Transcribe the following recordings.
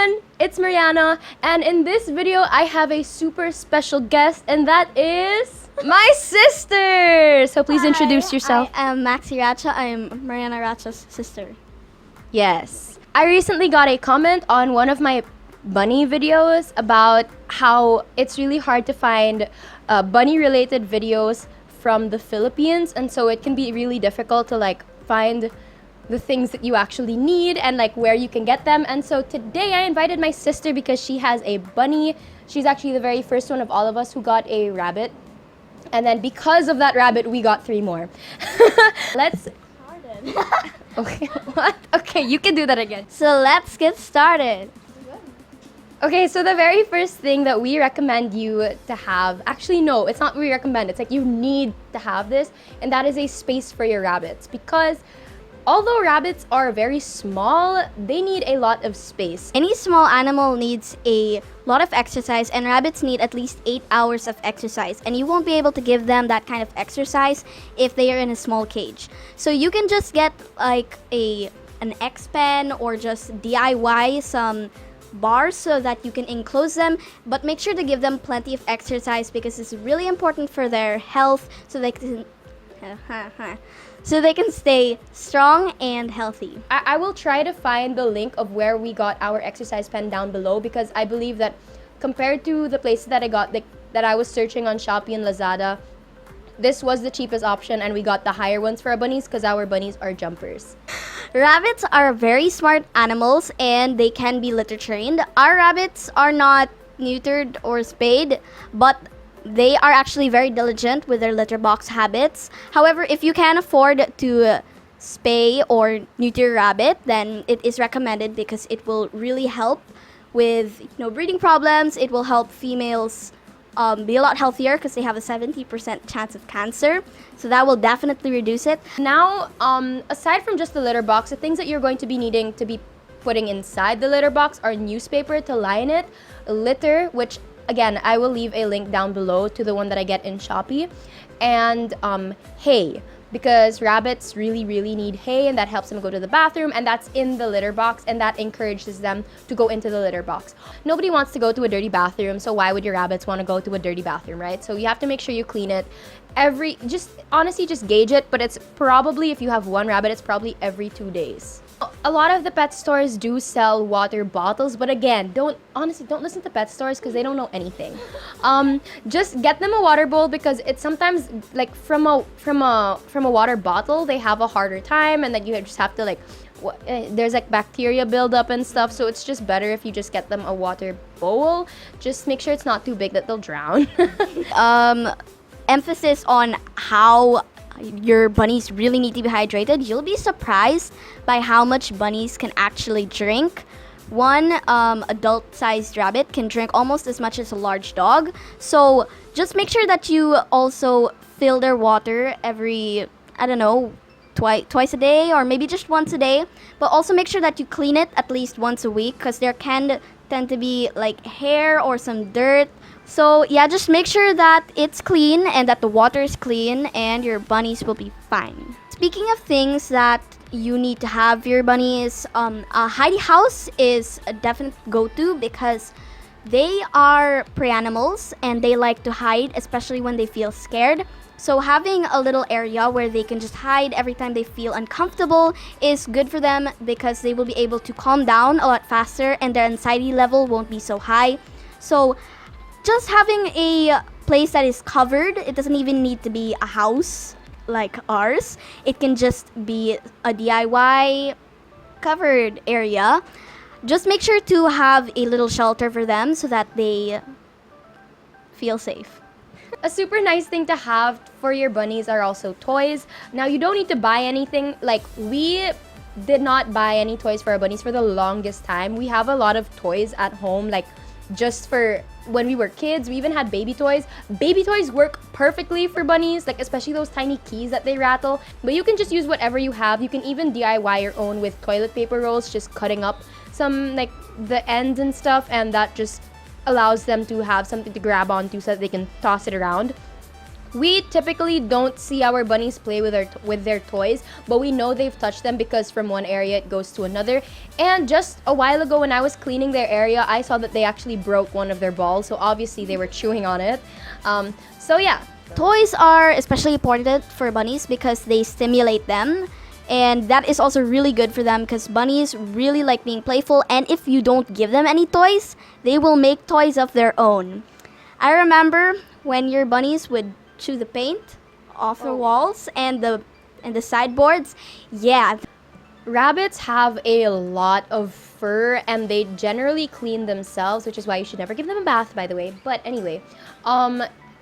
everyone, it's Mariana, and in this video I have a super special guest, and that is my sister. So please introduce yourself. I am Maxi Racha. I am Mariana Racha's sister. Yes. I recently got a comment on one of my bunny videos about how it's really hard to find bunny related videos from the Philippines, and so it can be really difficult to find the things that you actually need and where you can get them. And so today I invited my sister because she has a bunny. She's actually the very first one of all of us who got a rabbit, and then because of that rabbit we got 3 more. Let's okay, what? Okay, you can do that again. So let's get started. Okay, so the very first thing that we recommend you to have, actually no, it's not we recommend, it's you need to have this, and that is a space for your rabbits, because although rabbits are very small, they need a lot of space. Any small animal needs a lot of exercise, and rabbits need at least 8 hours of exercise, and you won't be able to give them that kind of exercise if they are in a small cage. So you can just get an X pen or just DIY some bars so that you can enclose them, but make sure to give them plenty of exercise because it's really important for their health, so they can stay strong and healthy. I will try to find the link of where we got our exercise pen down below, because I believe that compared to the places that I got, that I was searching on Shopee and Lazada, this was the cheapest option, and we got the higher ones for our bunnies because our bunnies are jumpers. Rabbits are very smart animals and they can be litter trained. Our rabbits are not neutered or spayed, but they are actually very diligent with their litter box habits. However, if you can afford to spay or neuter your rabbit, then it is recommended because it will really help with breeding problems. It will help females be a lot healthier because they have a 70% chance of cancer. So that will definitely reduce it. Now, aside from just the litter box, the things that you're going to be needing to be putting inside the litter box are newspaper to line it, litter, which again, I will leave a link down below to the one that I get in Shopee, and hay, because rabbits really need hay, and that helps them go to the bathroom, and that's in the litter box, and that encourages them to go into the litter box. Nobody wants to go to a dirty bathroom, so why would your rabbits want to go to a dirty bathroom, right? So you have to make sure you clean it honestly just gauge it, but it's probably, if you have one rabbit, it's probably every 2 days. A lot of the pet stores do sell water bottles, but again, don't listen to pet stores because they don't know anything. Just get them a water bowl, because it's sometimes from a water bottle they have a harder time, and then you just have to there's bacteria buildup and stuff, so it's just better if you just get them a water bowl. Just make sure it's not too big that they'll drown. Emphasis on how your bunnies really need to be hydrated. You'll be surprised by how much bunnies can actually drink. One adult-sized rabbit can drink almost as much as a large dog. So just make sure that you also fill their water every, twice a day, or maybe just once a day. But also make sure that you clean it at least once a week, because there can tend to be hair or some dirt. So yeah, just make sure that it's clean and that the water is clean, and your bunnies will be fine. Speaking of things that you need to have for your bunnies, a hidey house is a definite go-to because they are prey animals and they like to hide, especially when they feel scared. So having a little area where they can just hide every time they feel uncomfortable is good for them, because they will be able to calm down a lot faster and their anxiety level won't be so high. So just having a place that is covered, it doesn't even need to be a house like ours. It can just be a DIY covered area. Just make sure to have a little shelter for them so that they feel safe. A super nice thing to have for your bunnies are also toys. Now, you don't need to buy anything. We did not buy any toys for our bunnies for the longest time. We have a lot of toys at home, just for when we were kids. We even had baby toys. Baby toys work perfectly for bunnies, especially those tiny keys that they rattle. But you can just use whatever you have. You can even DIY your own with toilet paper rolls, just cutting up some the ends and stuff, and that just allows them to have something to grab onto so that they can toss it around. We typically don't see our bunnies play with their toys, but we know they've touched them because from one area it goes to another. And just a while ago when I was cleaning their area, I saw that they actually broke one of their balls, so obviously they were chewing on it. So yeah. Toys are especially important for bunnies because they stimulate them, and that is also really good for them because bunnies really like being playful, and if you don't give them any toys, they will make toys of their own. I remember when your bunnies would chew the paint off the walls and the sideboards. Yeah. Rabbits have a lot of fur and they generally clean themselves, which is why you should never give them a bath, by the way. But anyway,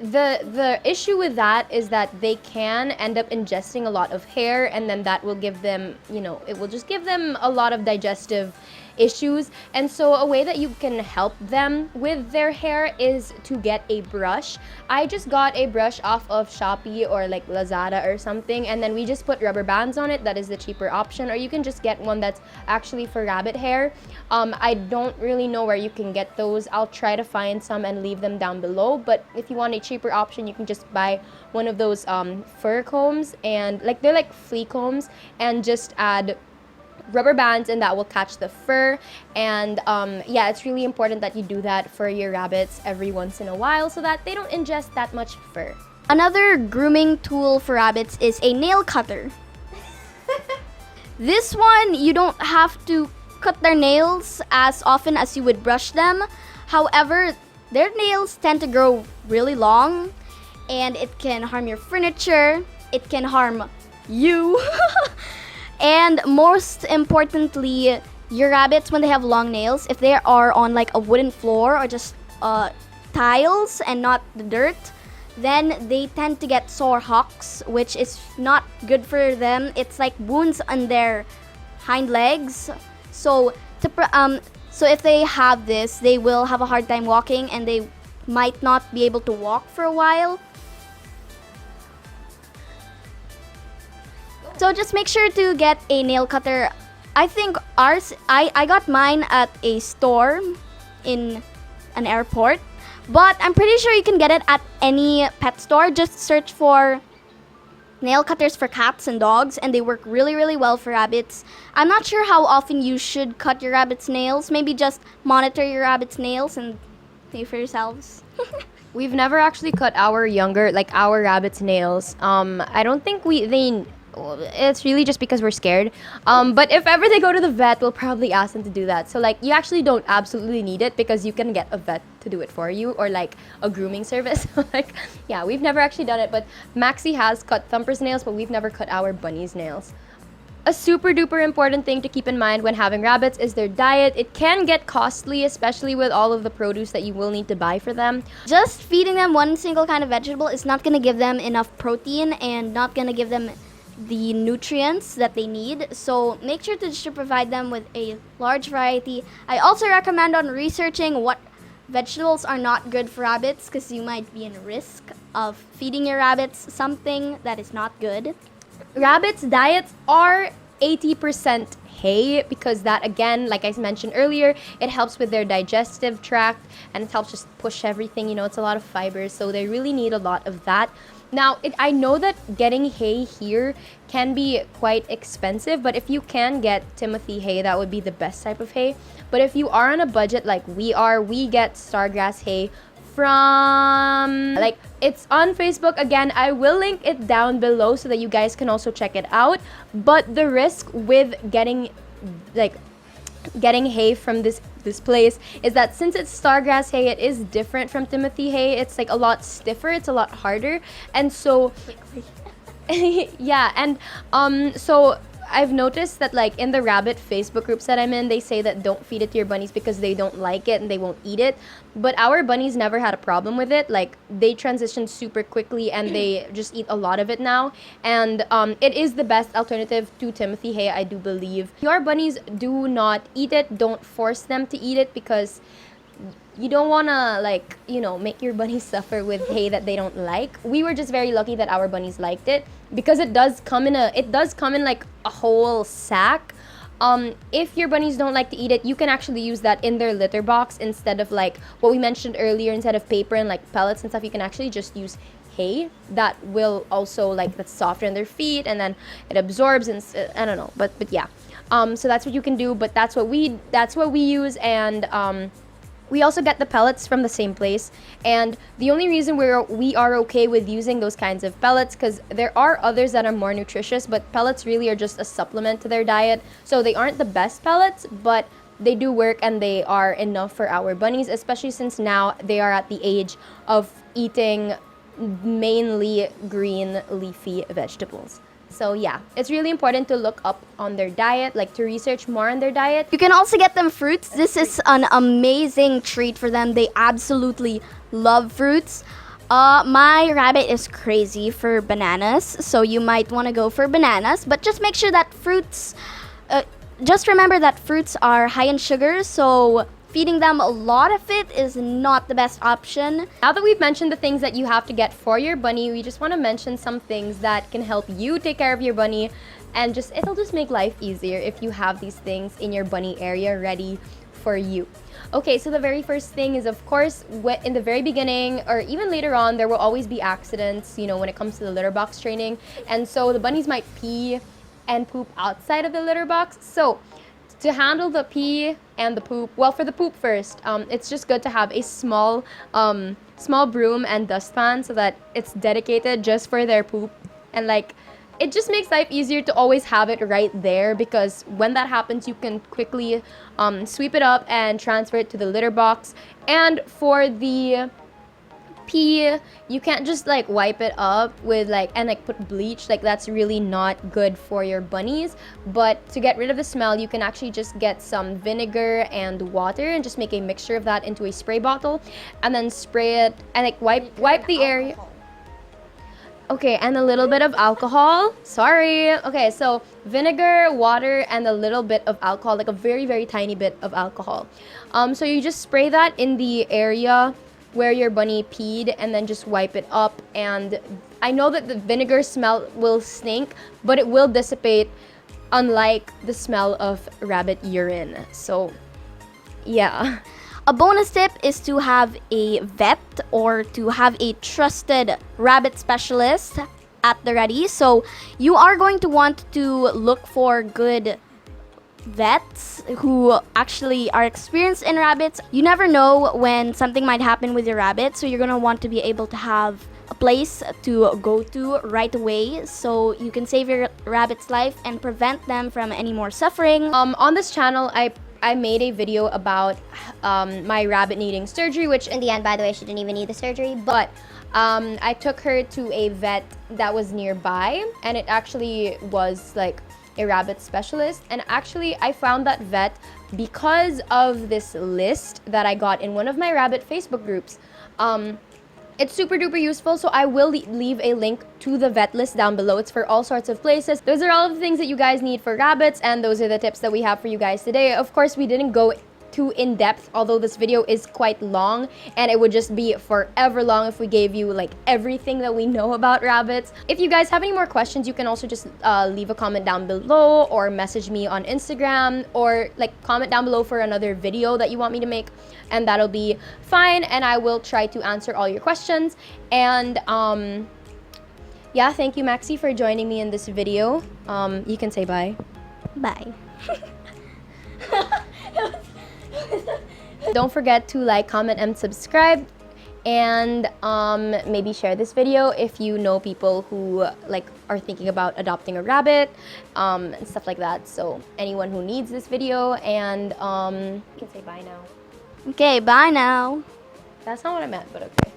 the issue with that is that they can end up ingesting a lot of hair, and then that will give them, it will just give them a lot of digestive issues. And so a way that you can help them with their hair is to get a brush. I just got a brush off of Shopee or like Lazada or something, and then we just put rubber bands on it. That is the cheaper option, or you can just get one that's actually for rabbit hair. I don't really know where you can get those. I'll try to find some and leave them down below, but if you want a cheaper option, you can just buy one of those fur combs, and like they're like flea combs, and just add rubber bands and that will catch the fur. And yeah, it's really important that you do that for your rabbits every once in a while so that they don't ingest that much fur. Another grooming tool for rabbits is a nail cutter. This one, you don't have to cut their nails as often as you would brush them. However, their nails tend to grow really long, and it can harm your furniture, it can harm you. And most importantly, your rabbits, when they have long nails, if they are on like a wooden floor or just tiles and not the dirt, then they tend to get sore hocks, which is not good for them. It's like wounds on their hind legs. So if they have this, they will have a hard time walking and they might not be able to walk for a while. So just make sure to get a nail cutter. I think I got mine at a store in an airport, but I'm pretty sure you can get it at any pet store. Just search for nail cutters for cats and dogs, and they work really, really well for rabbits. I'm not sure how often you should cut your rabbit's nails. Maybe just monitor your rabbit's nails and pay for yourselves. We've never actually cut our rabbit's nails. I don't think it's really just because we're scared. But if ever they go to the vet, we'll probably ask them to do that. So like, you actually don't absolutely need it because you can get a vet to do it for you, or like a grooming service. Like, yeah, we've never actually done it, but Maxie has cut Thumper's nails, but we've never cut our bunny's nails. A super duper important thing to keep in mind when having rabbits is their diet. It can get costly, especially with all of the produce that you will need to buy for them. Just feeding them one single kind of vegetable is not going to give them enough protein and not going to give them the nutrients that they need. So make sure to provide them with a large variety. I also recommend on researching what vegetables are not good for rabbits, because you might be in risk of feeding your rabbits something that is not good. Rabbits' diets are 80% hay, because that, again, like I mentioned earlier, it helps with their digestive tract and it helps just push everything. It's a lot of fibers, so they really need a lot of that. Now, I know that getting hay here can be quite expensive, but if you can get Timothy hay, that would be the best type of hay. But if you are on a budget like we are, we get Stargrass hay from, it's on Facebook. Again, I will link it down below so that you guys can also check it out. But the risk with getting hay from this place is that since it's Stargrass hay, it is different from Timothy hay. It's like a lot stiffer, it's a lot harder, and so yeah. And so I've noticed that like in the rabbit Facebook groups that I'm in, they say that don't feed it to your bunnies because they don't like it and they won't eat it. But our bunnies never had a problem with it. Like, they transitioned super quickly and they just eat a lot of it now. And it is the best alternative to Timothy hay, I do believe. Your bunnies do not eat it. Don't force them to eat it, because you don't want to make your bunnies suffer with hay that they don't like. We were just very lucky that our bunnies liked it, because it does come in like a whole sack. If your bunnies don't like to eat it, you can actually use that in their litter box instead of like what we mentioned earlier. Instead of paper and like pellets and stuff, you can actually just use hay that will also like that's softer on their feet, and then it absorbs and I don't know, but yeah. So that's what you can do, but that's what we use, and we also get the pellets from the same place. And the only reason we are okay with using those kinds of pellets, because there are others that are more nutritious, but pellets really are just a supplement to their diet. So they aren't the best pellets, but they do work and they are enough for our bunnies, especially since now they are at the age of eating mainly green leafy vegetables. So yeah, it's really important to look up on their diet, like to research more on their diet. You can also get them fruits. This is an amazing treat for them. They absolutely love fruits. My rabbit is crazy for bananas, so you might want to go for bananas, but just make sure that just remember that fruits are high in sugar, so feeding them a lot of it is not the best option. Now that we've mentioned the things that you have to get for your bunny, we just want to mention some things that can help you take care of your bunny, and it'll just make life easier if you have these things in your bunny area ready for you. Okay, so the very first thing is, of course, in the very beginning or even later on, there will always be accidents, when it comes to the litter box training. And so the bunnies might pee and poop outside of the litter box. So to handle the pee and the poop, well, for the poop first, it's just good to have a small broom and dustpan so that it's dedicated just for their poop. And it just makes life easier to always have it right there, because when that happens, you can quickly sweep it up and transfer it to the litter box. And for the pee, you can't just wipe it up with and put bleach. That's really not good for your bunnies. But to get rid of the smell, you can actually just get some vinegar and water and just make a mixture of that into a spray bottle, and then spray it and wipe the area. Okay, and a little bit of alcohol. Sorry. Okay, so vinegar, water, and a little bit of alcohol, like a very, very tiny bit of alcohol. So you just spray that in the area where your bunny peed, and then just wipe it up. And I know that the vinegar smell will stink, but it will dissipate, unlike the smell of rabbit urine. So yeah. A bonus tip is to have a vet or to have a trusted rabbit specialist at the ready. So you are going to want to look for good vets who actually are experienced in rabbits. You never know when something might happen with your rabbit, so you're going to want to be able to have a place to go to right away so you can save your rabbit's life and prevent them from any more suffering. On this channel, I made a video about my rabbit needing surgery, which in the end, by the way, she didn't even need the surgery, but I took her to a vet that was nearby, and it actually was a rabbit specialist. And actually, I found that vet because of this list that I got in one of my rabbit Facebook groups. It's super duper useful, so I will leave a link to the vet list down below. It's for all sorts of places. Those are all of the things that you guys need for rabbits, and those are the tips that we have for you guys today. Of course, we didn't go too in-depth, although this video is quite long, and it would just be forever long if we gave you everything that we know about rabbits. If you guys have any more questions, you can also just leave a comment down below, or message me on Instagram, or comment down below for another video that you want me to make, and that'll be fine, and I will try to answer all your questions. And yeah, thank you, Maxi, for joining me in this video. You can say bye. Bye. Don't forget to comment and subscribe, and maybe share this video if you know people who are thinking about adopting a rabbit, and stuff like that. So anyone who needs this video, and you can say bye now. Okay, bye now. That's not what I meant, but okay.